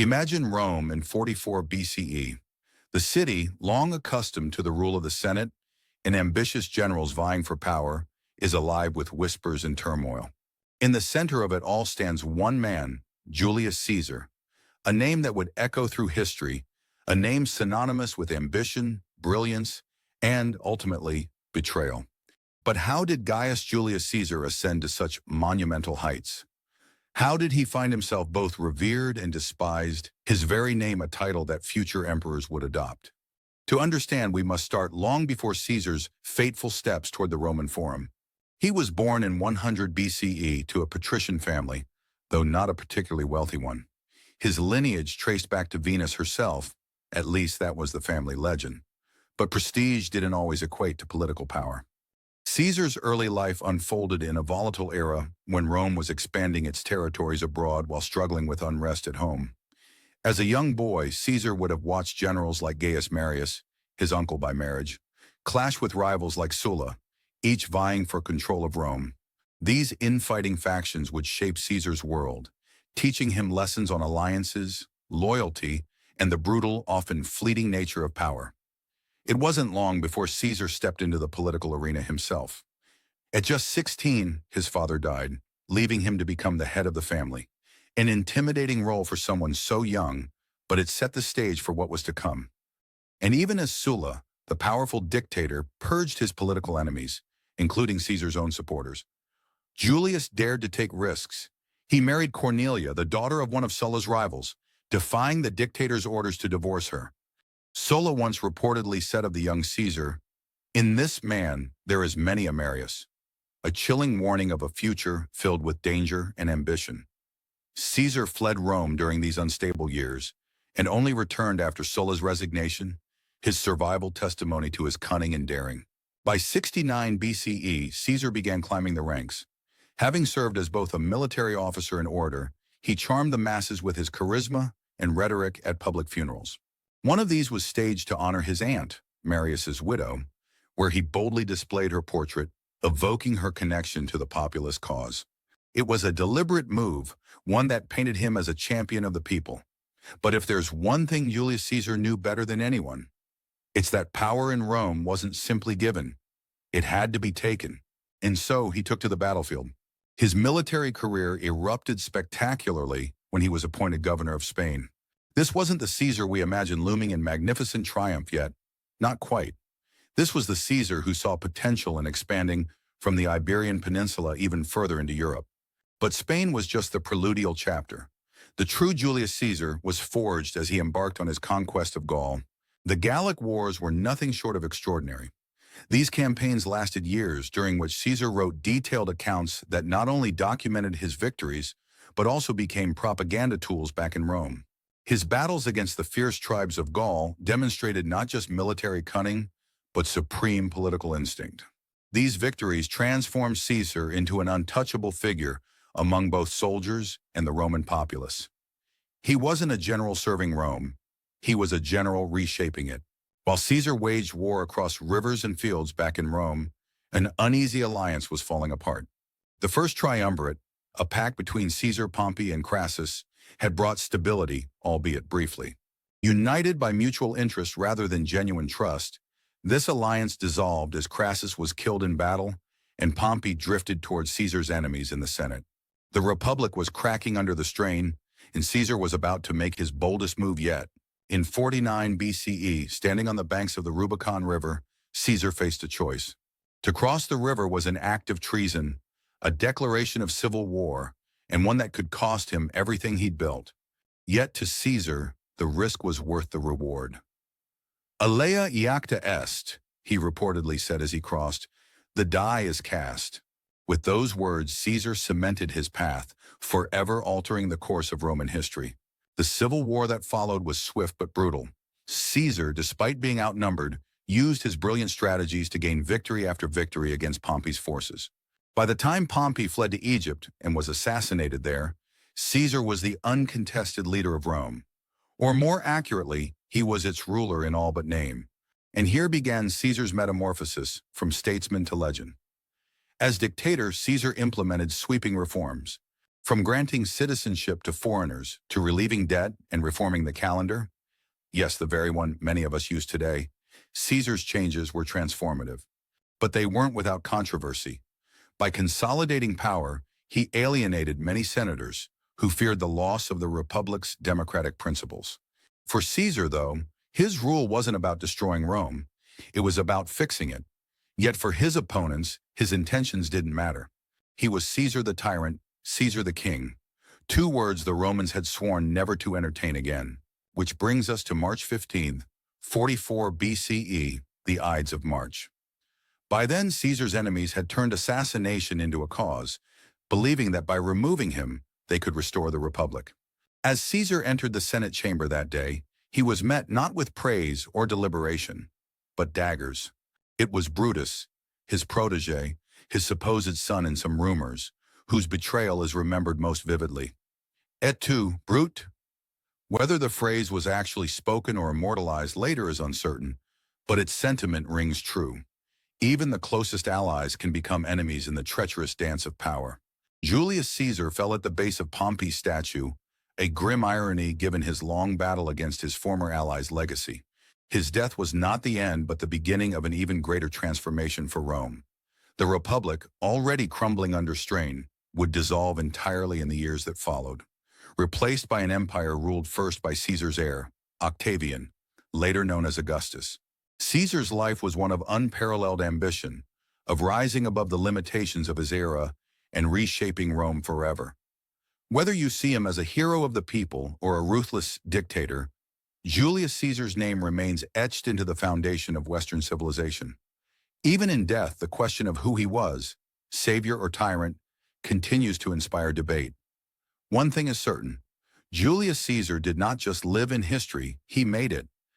Imagine Rome in 44 BCE. The city, long accustomed to the rule of the Senate and ambitious generals vying for power, is alive with whispers and turmoil. In the center of it all stands one man, Julius Caesar, a name that would echo through history, a name synonymous with ambition, brilliance, and, ultimately, betrayal. But how did Gaius Julius Caesar ascend to such monumental heights? How did he find himself both revered and despised, his very name a title that future emperors would adopt? To understand, we must start long before Caesar's fateful steps toward the Roman Forum. He was born in 100 BCE to a patrician family, though not a particularly wealthy one. His lineage traced back to Venus herself, at least that was the family legend. But prestige didn't always equate to political power. Caesar's early life unfolded in a volatile era when Rome was expanding its territories abroad while struggling with unrest at home. As a young boy, Caesar would have watched generals like Gaius Marius, his uncle by marriage, clash with rivals like Sulla, each vying for control of Rome. These infighting factions would shape Caesar's world, teaching him lessons on alliances, loyalty, and the brutal, often fleeting nature of power. It wasn't long before Caesar stepped into the political arena himself. At just 16, his father died, leaving him to become the head of the family. An intimidating role for someone so young, but it set the stage for what was to come. And even as Sulla, the powerful dictator, purged his political enemies, including Caesar's own supporters, Julius dared to take risks. He married Cornelia, the daughter of one of Sulla's rivals, defying the dictator's orders to divorce her. Sulla once reportedly said of the young Caesar, "In this man there is many a Marius," a chilling warning of a future filled with danger and ambition. Caesar fled Rome during these unstable years, and only returned after Sulla's resignation, his survival testimony to his cunning and daring. By 69 BCE, Caesar began climbing the ranks. Having served as both a military officer and orator, he charmed the masses with his charisma and rhetoric at public funerals. One of these was staged to honor his aunt, Marius's widow, where he boldly displayed her portrait, evoking her connection to the populist cause. It was a deliberate move, one that painted him as a champion of the people. But if there's one thing Julius Caesar knew better than anyone, it's that power in Rome wasn't simply given. It had to be taken. And so he took to the battlefield. His military career erupted spectacularly when he was appointed governor of Spain. This wasn't the Caesar we imagine looming in magnificent triumph yet. Not quite. This was the Caesar who saw potential in expanding from the Iberian Peninsula even further into Europe. But Spain was just the preludial chapter. The true Julius Caesar was forged as he embarked on his conquest of Gaul. The Gallic Wars were nothing short of extraordinary. These campaigns lasted years, during which Caesar wrote detailed accounts that not only documented his victories, but also became propaganda tools back in Rome. His battles against the fierce tribes of Gaul demonstrated not just military cunning, but supreme political instinct. These victories transformed Caesar into an untouchable figure among both soldiers and the Roman populace. He wasn't a general serving Rome. He was a general reshaping it. While Caesar waged war across rivers and fields back in Rome, an uneasy alliance was falling apart. The first triumvirate, a pact between Caesar, Pompey, and Crassus, had brought stability, albeit briefly. United by mutual interest rather than genuine trust, this alliance dissolved as Crassus was killed in battle and Pompey drifted towards Caesar's enemies in the Senate. The Republic was cracking under the strain, and Caesar was about to make his boldest move yet. In 49 BCE, standing on the banks of the Rubicon River, Caesar faced a choice. To cross the river was an act of treason, a declaration of civil war, and one that could cost him everything he'd built. Yet to Caesar, the risk was worth the reward. "Alea iacta est," he reportedly said as he crossed. "The die is cast." With those words, Caesar cemented his path, forever altering the course of Roman history. The civil war that followed was swift but brutal. Caesar, despite being outnumbered, used his brilliant strategies to gain victory after victory against Pompey's forces. By the time Pompey fled to Egypt and was assassinated there, Caesar was the uncontested leader of Rome. Or more accurately, he was its ruler in all but name. And here began Caesar's metamorphosis from statesman to legend. As dictator, Caesar implemented sweeping reforms. From granting citizenship to foreigners, to relieving debt and reforming the calendar, yes, the very one many of us use today, Caesar's changes were transformative. But they weren't without controversy. By consolidating power, he alienated many senators who feared the loss of the Republic's democratic principles. For Caesar, though, his rule wasn't about destroying Rome. It was about fixing it. Yet for his opponents, his intentions didn't matter. He was Caesar the tyrant, Caesar the king, two words the Romans had sworn never to entertain again. Which brings us to March 15th, 44 BCE, the Ides of March. By then, Caesar's enemies had turned assassination into a cause, believing that by removing him, they could restore the Republic. As Caesar entered the Senate chamber that day, he was met not with praise or deliberation, but daggers. It was Brutus, his protege, his supposed son in some rumors, whose betrayal is remembered most vividly. Et tu, Brute? Whether the phrase was actually spoken or immortalized later is uncertain, but its sentiment rings true. Even the closest allies can become enemies in the treacherous dance of power. Julius Caesar fell at the base of Pompey's statue, a grim irony given his long battle against his former ally's legacy. His death was not the end but the beginning of an even greater transformation for Rome. The Republic, already crumbling under strain, would dissolve entirely in the years that followed, replaced by an empire ruled first by Caesar's heir, Octavian, later known as Augustus. Caesar's life was one of unparalleled ambition, of rising above the limitations of his era and reshaping Rome forever. Whether you see him as a hero of the people or a ruthless dictator, Julius Caesar's name remains etched into the foundation of Western civilization. Even in death, the question of who he was, savior or tyrant, continues to inspire debate. One thing is certain, Julius Caesar did not just live in history, he made it.